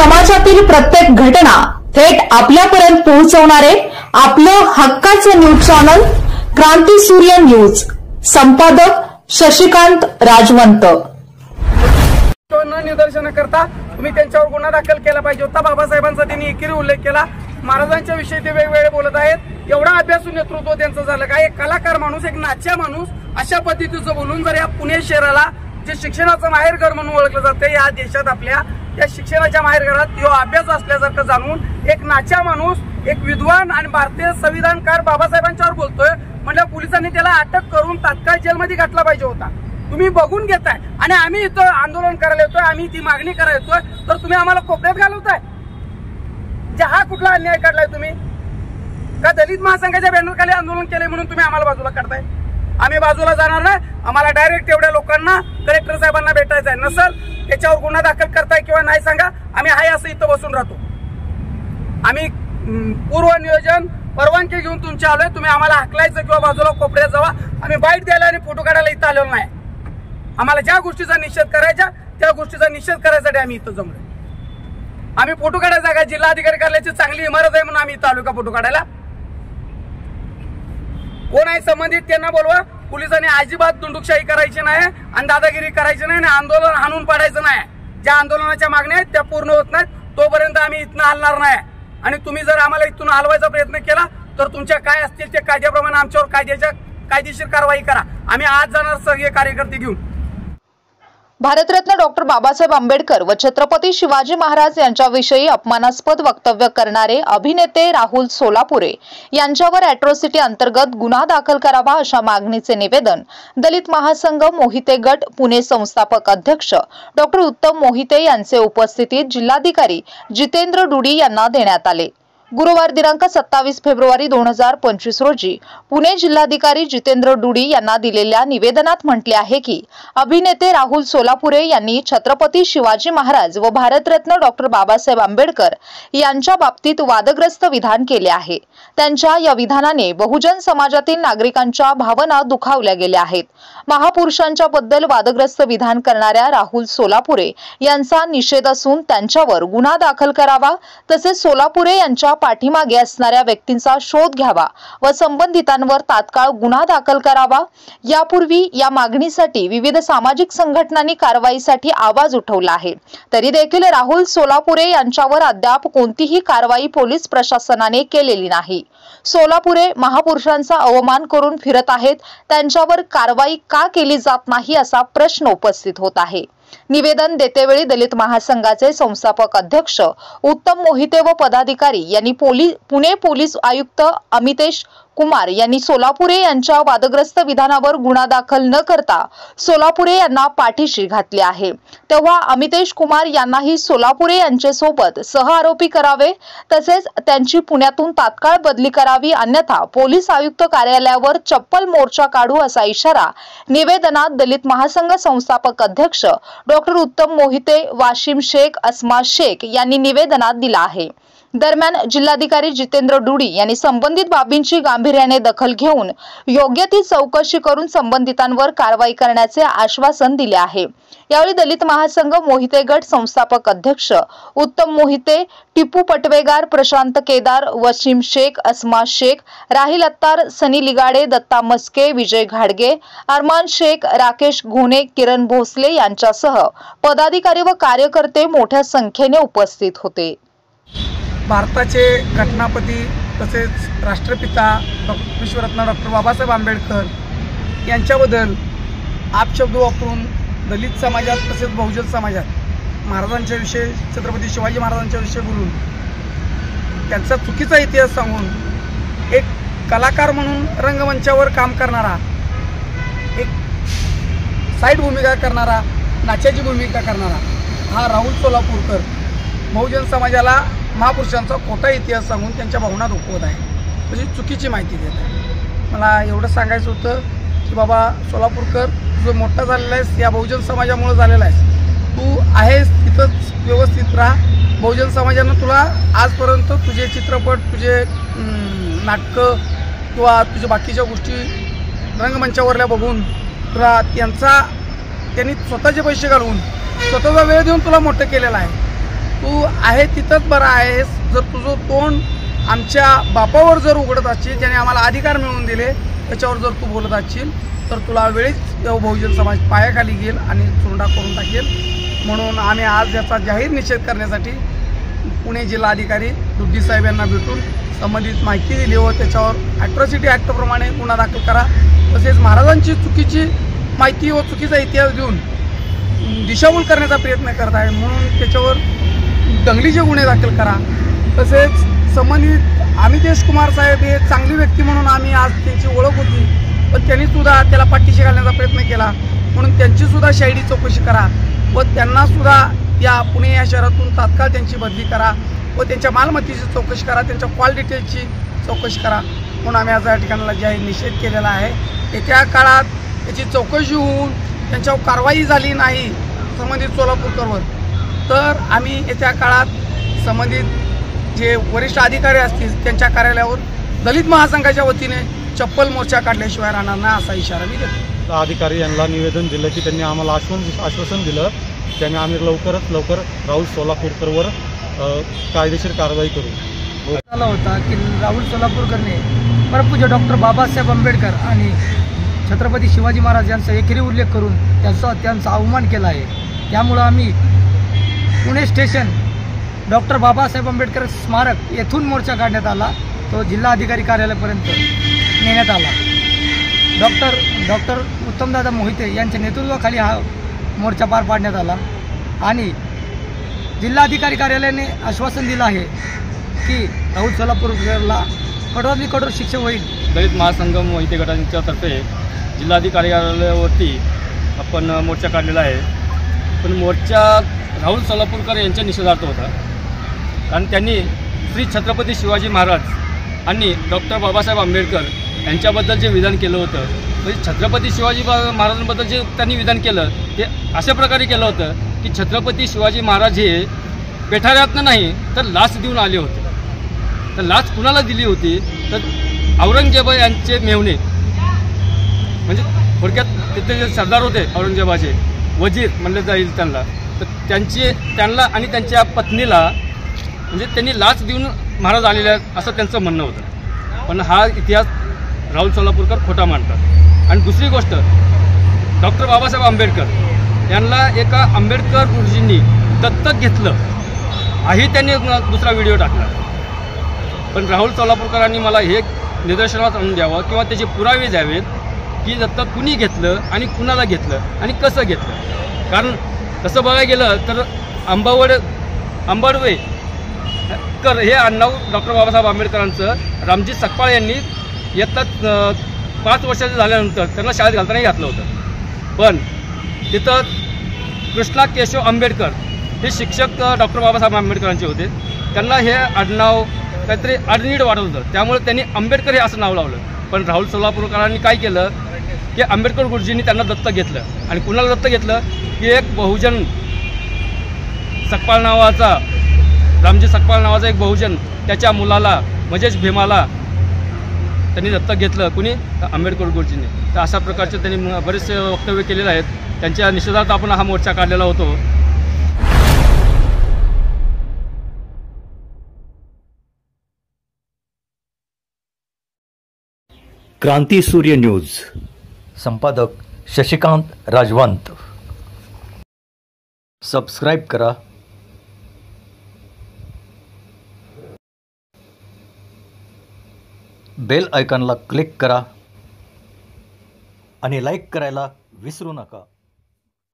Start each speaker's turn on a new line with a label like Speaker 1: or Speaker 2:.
Speaker 1: समाजातील प्रत्येक घटना थेट आपल्यापर्यंत पोहोचवणारे आपलं हक्काचं न्यूज चॅनल क्रांती सूर्य न्यूज। संपादक शशिकांत राजवंत।
Speaker 2: निदर्शन करता तुम्ही त्यांच्यावर गुन्हा दाखल केला पाहिजे होता। बाबासाहेबांचा त्यांनी एकेरी उल्लेख केला। महाराजांच्या विषयी ते वेगवेगळे बोलत आहेत। एवढा अभ्यासू नेतृत्व त्यांचं झालं काय? एक कलाकार माणूस, एक नाच्या माणूस अशा पद्धतीचं बोलून जर या पुणे शहराला जे शिक्षणाचं माहेरघर म्हणून ओळखलं जातं, या देशात आपल्या या शिक्षणाच्या माहेरघरात यो अभ्यास असल्यासारखं जाणून एक नाच्या माणूस, एक विद्वान आणि भारतीय संविधानकार बाबासाहेबांच्यावर बोलतोय म्हणजे पोलिसांनी त्याला अटक करून तात्काळ जेलमध्ये घातला पाहिजे होता। तुम्ही बघून घेताय आणि आम्ही इथं आंदोलन करायला येतोय, आम्ही ती मागणी करायला येतोय, तर तुम्ही आम्हाला कोपऱ्यात घालवताय। हा कुठला अन्याय काढलाय तुम्ही? का दलित महासंघाच्या बॅनर खाली आंदोलन केले म्हणून तुम्ही आम्हाला बाजूला काढताय? आम्ही बाजूला जाणार नाही। आम्हाला डायरेक्ट एवढ्या लोकांना कलेक्टर साहेबांना भेटायचं आहे। नसल त्याच्यावर गुन्हा दाखल करताय किंवा नाही सांगा, आम्ही हाय असं इथं बसून राहतो। आम्ही पूर्व नियोजन परवानगी घेऊन तुमच्या आलोय, तुम्ही आम्हाला हकलायचं किंवा बाजूला कोपऱ्यात जावा। आम्ही बाईट द्यायला आणि फोटो काढायला इथं आलेलो नाही। आम्हाला ज्या गोष्टीचा निषेध करायचा त्या गोष्टीचा निषेध करायसाठी आम्ही इथं जमलोय। आम्ही फोटो काढायचा का? जिल्हाधिकारी कार्यालयाची चांगली इमारत आहे म्हणून आम्ही इथं आलो का फोटो काढायला? कोण आहे संबंधित त्यांना बोलवा। पोलिसांनी अजिबात दुंडुकशाही करायची नाही आणि दादागिरी करायची नाही आणि आंदोलन हाणून पाडायचं नाही। ज्या आंदोलनाच्या मागण्या आहेत त्या पूर्ण होत नाहीत तोपर्यंत आम्ही इथनं हलणार नाही। आणि तुम्ही जर आम्हाला इथून हलवायचा प्रयत्न केला तर तुमच्या काय असतील ते कायद्याप्रमाणे आमच्यावर कायदेशीर कारवाई करा। आम्ही आज जाणार सगळे कार्यकर्ते घेऊन।
Speaker 3: भारतरत्न डॉक्टर बाबासाहेब आंबेडकर व छत्रपती शिवाजी महाराज यांच्याविषयी अपमानास्पद वक्तव्य करणारे अभिनेते राहुल सोलापुरे यांच्यावर अॅट्रॉसिटी अंतर्गत गुन्हा दाखल करावा अशा मागणीचे निवेदन दलित महासंघ मोहिते गट पुणे संस्थापक अध्यक्ष डॉक्टर उत्तम मोहिते यांचे उपस्थितीत जिल्हाधिकारी जितेंद्र डुडी यांना देण्यात आले। गुरुवार दिनांक 27 फेब्रुवारी 2025 रोजी पुणे जिल्हाधिकारी जितेंद्र डुडी यांना दिलेल्या निवेदनात म्हटले आहे की अभिनेते राहुल सोलापुरे यांनी छत्रपती शिवाजी महाराज व भारतरत्न डॉक्टर बाबासाहेब आंबेडकर यांच्या बाबतीत वादग्रस्त विधान केले आहे। त्यांच्या या विधानाने बहुजन समाजातील नागरिकांच्या भावना दुखावल्या गेल्या आहेत। महापुरुषांच्या बद्दल वादग्रस्त विधान करणाऱ्या राहुल सोलापुरे यांचा निषेध असून त्यांच्यावर गुन्हा दाखल करावा, तसेच सोलापुरे यांच्या पाठीमागे असणाऱ्या व्यक्तींचा शोध घ्यावा व संबंधितांवर तात्काळ गुन्हा दाखल करावा। यापूर्वी या मागणीसाठी विविध सामाजिक संघटनांनी कारवाईसाठी आवाज उठवला आहे, तरी देखील राहुल सोलापुरे यांच्यावर अद्याप कोणतीही कारवाई पोलीस प्रशासनाने केलेली नाही। सोलापुरे महापुरुषांचा अवमान करून फिरत आहेत, त्यांच्यावर कारवाई का केली जात नाही असा प्रश्न उपस्थित होत आहे। निवेदन देतेवेळी दलित महासंघाचे संस्थापक अध्यक्ष उत्तम मोहिते व पदाधिकारी यांनी पुणे पोलीस आयुक्त अमितेश कुमार यांनी सोलापुरे यांच्या वादग्रस्त विधानावर गुन्हा दाखल न करता सोलापुरे यांना पाठीशी घातले आहे। तेव्हा अमितेश कुमार यांनाही सोलापुरे यांचे सोबत सहआरोपी करावे, तसेच त्यांची पुण्यातून तात्काळ बदली करावी, अन्यथा पोलीस आयुक्त कार्यालयावर चप्पल मोर्चा काढू असा इशारा निवेदनात दलित महासंघ संस्थापक अध्यक्ष डॉक्टर उत्तम मोहिते, वाशिम शेख, अस्मा शेख यांनी निवेदनात दिला आहे। दरम्यान जिल्हाधिकारी जितेंद्र डुडी यांनी संबंधित बाबींची गांभीर्याने दखल घेऊन योग्य ती चौकशी करून संबंधितांवर कारवाई करण्याचे आश्वासन दिले आहे। यावेळी दलित महासंघ मोहिते गट संस्थापक अध्यक्ष उत्तम मोहिते, टिपू पटवेगार, प्रशांत केदार, वसीम शेख, अस्मा शेख, राहिल अत्तार, सनी लिगाडे, दत्ता मस्के, विजय घाडगे, अरमान शेख, राकेश घोणे, किरण भोसले यांच्यासह पदाधिकारी व कार्यकर्ते मोठ्या संख्येने उपस्थित होते।
Speaker 2: भारताचे घटनापती तसेच राष्ट्रपिता विश्वरत्न डॉक्टर बाबासाहेब आंबेडकर यांच्याबद्दल आपशब्द वापरून दलित समाजात तसेच बहुजन समाजात महाराजांच्या विषयी, छत्रपती शिवाजी महाराजांच्या विषयी बोलून त्यांचा चुकीचा इतिहास सांगून एक कलाकार म्हणून रंगमंचावर काम करणारा, एक साईड भूमिका करणारा, नाच्याची भूमिका करणारा हा राहुल सोलापूरकर बहुजन समाजाला महापुरुषांचा खोटा इतिहास सांगून त्यांच्या भावना दुखवत आहे, तशी चुकीची माहिती देत आहे। मला एवढं सांगायचं होतं की बाबा सोलापूरकर, तुझं मोठा झालेला आहेस या बहुजन समाजामुळे झालेला आहेस, तू आहेस तिथंच व्यवस्थित राहा। बहुजन समाजानं तुला आजपर्यंत तुझे चित्रपट, तुझे नाटकं किंवा तुझ्या बाकीच्या गोष्टी रंगमंचावरल्या बघून तुला त्यांनी स्वतःचे पैसे घालवून स्वतःचा वेळ देऊन तुला मोठं केलेलं आहे। तू आहे तिथंच बरा आहेस. जर तुझं तोंड आमच्या बापावर जर उघडत असशील, ज्याने आम्हाला अधिकार मिळवून दिले, त्याच्यावर जर तू बोलत असशील तर तुला वेळीच बहुजन समाज पायाखाली घेईल आणि चुरडा करून टाकेल. म्हणून आम्ही आज याचा जाहीर निषेध करण्यासाठी पुणे जिल्हाधिकारी दुड्डी साहेब यांना भेटून संबंधित माहिती दिली व त्याच्यावर ॲट्रॉसिटी ॲक्टप्रमाणे गुन्हा दाखल करा. तसेच महाराजांची चुकीची माहिती व चुकीचा इतिहास देऊन दिशाभूल करण्याचा प्रयत्न करत आहे, म्हणून त्याच्यावर दंगलीचे गुन्हे दाखल करा. तसेच संबंधित अमितेश कुमार साहेब हे चांगली व्यक्ती म्हणून आम्ही आज त्यांची ओळख होती, पण त्यांनीसुद्धा त्याला पाठीशी घालण्याचा प्रयत्न केला, म्हणून त्यांचीसुद्धा शाहिदी चौकशी करा व त्यांनासुद्धा या पुणे या शहरातून तात्काळ त्यांची बदली करा व त्यांच्या मालमत्तेची चौकशी करा, त्यांच्या कॉल डिटेल्सची चौकशी करा. म्हणून आम्ही आज या ठिकाणाला जाहीर निषेध केलेला आहे. येत्या काळात याची चौकशी होऊन त्यांच्यावर कारवाई झाली नाही संबंधित सोलापूरकरवर, तर आम्ही येत्या काळात संबंधित जे वरिष्ठ अधिकारी असतील त्यांच्या कार्यालयावर दलित महासंघाच्या वतीने चप्पल मोर्चा काढल्याशिवाय राहणार नाही असा इशारा मी देतो.
Speaker 4: अधिकारी यांना निवेदन दिलं की त्यांनी आम्हाला आश्वासन दिलं त्याने आम्ही लवकरात लवकर राहुल सोलापूरकरवर कायदेशीर कारवाई करू.
Speaker 5: झाला होता की राहुल सोलापूरकरने परमपूज्य डॉक्टर बाबासाहेब आंबेडकर आणि छत्रपती शिवाजी महाराज यांचा एकेरी उल्लेख करून त्यांचा अवमान केला आहे. त्यामुळं आम्ही पुणे स्टेशन डॉक्टर बाबासाहेब आंबेडकर स्मारक येथून मोर्चा काढण्यात आला, तो जिल्हाधिकारी कार्यालयापर्यंत नेण्यात आला. डॉक्टर उत्तमदादा मोहिते यांच्या नेतृत्वाखाली हा मोर्चा पार पाडण्यात आला आणि जिल्हाधिकारी कार्यालयाने आश्वासन दिलं आहे की राहुल सोलापूरकरला कठोरातली कठोर शिक्षा होईल.
Speaker 6: दलित महासंघ मोहिते गटांच्यातर्फे जिल्हाधिकारी कार्यालयावरती आपण मोर्चा काढलेला आहे. पण मोर्चा राहुल सोलापूरकर यांच्या निषेधार्थ होता, कारण त्यांनी श्री छत्रपती शिवाजी महाराज आणि डॉक्टर बाबासाहेब आंबेडकर यांच्याबद्दल जे विधान केलं होतं, म्हणजे छत्रपती शिवाजी महाराजांबद्दल जे त्यांनी विधान केलं ते अशा प्रकारे केलं होतं की छत्रपती शिवाजी महाराज हे पेठाऱ्यातनं नाही तर लाच देऊन आले होते. तर लाच कुणाला दिली होती तर औरंगजेब यांचे मेव्हणे, म्हणजे थोडक्यात तिथे जे सरदार होते औरंगजेबाचे वजीर म्हणले जाईल त्यांना, तर त्यांना आणि त्यांच्या पत्नीला म्हणजे त्यांनी लाच देऊन महाराज आलेले आहेत असं त्यांचं म्हणणं होतं. पण हा इतिहास राहुल सोलापूरकर खोटा मांडतात. आणि दुसरी गोष्ट, डॉक्टर बाबासाहेब आंबेडकर यांना एका आंबेडकर गुरुजींनी दत्तक घेतलं हाही त्यांनी दुसरा व्हिडिओ टाकला. पण राहुल सोलापूरकरांनी मला हे निदर्शनात आणून द्यावं किंवा त्याचे पुरावे द्यावेत की दत्तक कुणी घेतलं आणि कुणाला घेतलं आणि कसं घेतलं. कारण तसं बघायला गेलं तर आंबडवे कर हे आडनाव डॉक्टर बाबासाहेब आंबेडकरांचं रामजी सकपाळ यांनी इयत्ता 5 वर्षाचे झाल्यानंतर त्यांना शाळेत घालतानाही घातलं होतं. पण तिथं कृष्णा केशव आंबेडकर हे शिक्षक डॉक्टर बाबासाहेब आंबेडकरांचे होते, त्यांना हे आडनाव काहीतरी आडनीड वाटत होतं, त्यामुळे त्यांनी आंबेडकर हे असं नाव लावलं. पण राहुल सोलापूरकरांनी काय केलं की आंबेडकर गुरुजींनी त्यांना दत्तक घेतलं. आणि कुणाला दत्तक घेतलं की एक बहुजन सकपाळ नावाचा, रामजी सकपाळ नावाचा एक बहुजन, त्याच्या मुलाला म्हणजेच भीमाला त्यांनी दत्तक घेतलं. कुणी? आंबेडकर गुरुजींनी. तर अशा प्रकारचे त्यांनी बरेचसे वक्तव्य केलेले आहेत. त्यांच्या निषेधार्थ आपण हा मोर्चा काढलेला होतो.
Speaker 7: क्रांती सूर्य न्यूज, संपादक शशिकांत राजवंत. सबस्क्राईब करा, बेल आयकॉनला क्लिक करा आणि लाईक करायला विसरू नका.